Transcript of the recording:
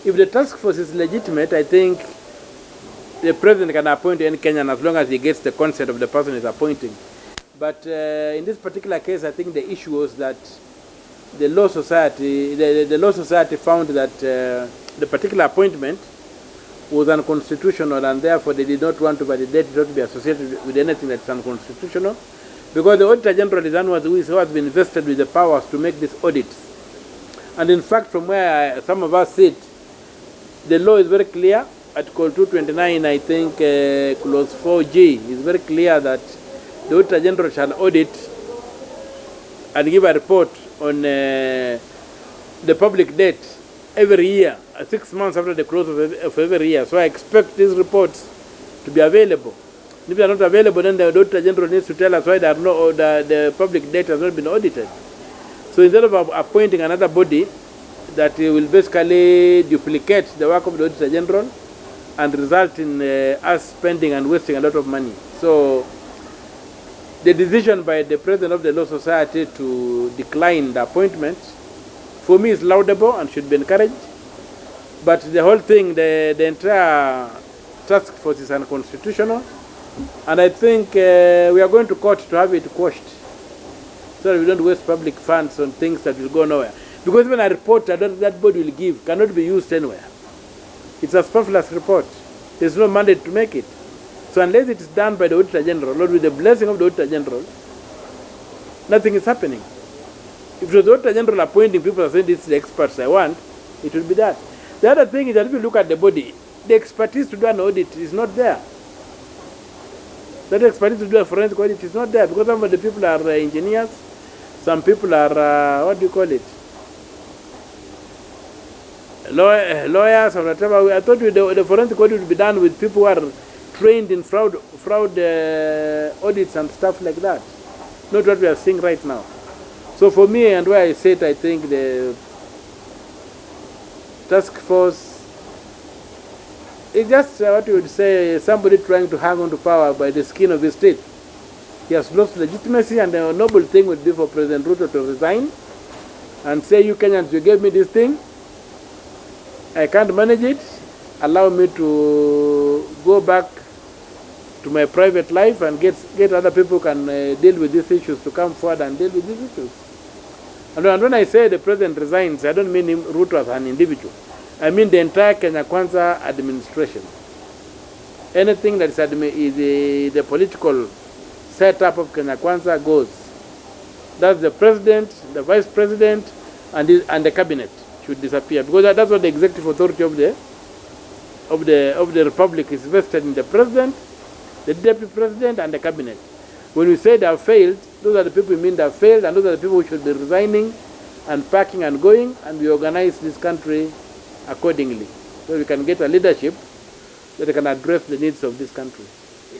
If the task force is legitimate, I think the president can appoint any Kenyan as long as he gets the consent of the person he's appointing. But in this particular case, I think the issue was that the Law Society, the Law Society found that the particular appointment was unconstitutional, and therefore they did not want to validate it, not to be associated with anything that's unconstitutional, because the Auditor General is one who has been invested with the powers to make these audits. And in fact, from where some of us sit, the law is very clear. Article 229, I think, clause 4G, is very clear that the Auditor General shall audit and give a report on the public debt every year, 6 months after the close of every year. So I expect these reports to be available. If they are not available, then the Auditor General needs to tell us why the public debt has not been audited. So instead of appointing another body that will basically duplicate the work of the Auditor General and result in us spending and wasting a lot of money. So the decision by the President of the Law Society to decline the appointment, for me, is laudable and should be encouraged. But the whole thing, the entire task force is unconstitutional. And I think we are going to court to have it quashed, so that we don't waste public funds on things that will go nowhere. Because even a report that body will give cannot be used anywhere. It's a superfluous report. There's no mandate to make it. So unless it is done by the Auditor General, or with the blessing of the Auditor General, nothing is happening. If it was the Auditor General appointing people and saying this is the experts I want, it will be that. The other thing is that if you look at the body, the expertise to do an audit is not there. That expertise to do a forensic audit is not there, because some of the people are engineers, some people are, what do you call it? Lawyers or whatever. I thought the forensic audit would be done with people who are trained in fraud audits and stuff like that. Not what we are seeing right now. So for me, and where I said, I think the task force is just what you would say, somebody trying to hang on to power by the skin of his teeth. He has lost legitimacy, and the noble thing would be for President Ruto to resign and say, you Kenyans, you gave me this thing, I can't manage it, allow me to go back to my private life and get other people who can deal with these issues to come forward and deal with these issues. And when I say the president resigns, I don't mean him, Ruto, as an individual. I mean the entire Kenya Kwanza administration. Anything that is the political setup of Kenya Kwanza goes. That's the president, the vice president, and the cabinet should disappear, because that's what the executive authority of the republic is vested in: the president, the deputy president, and the cabinet. When we say they have failed, those are the people we mean they have failed, and those are the people who should be resigning and packing and going, and we organize this country accordingly, so we can get a leadership that can address the needs of this country.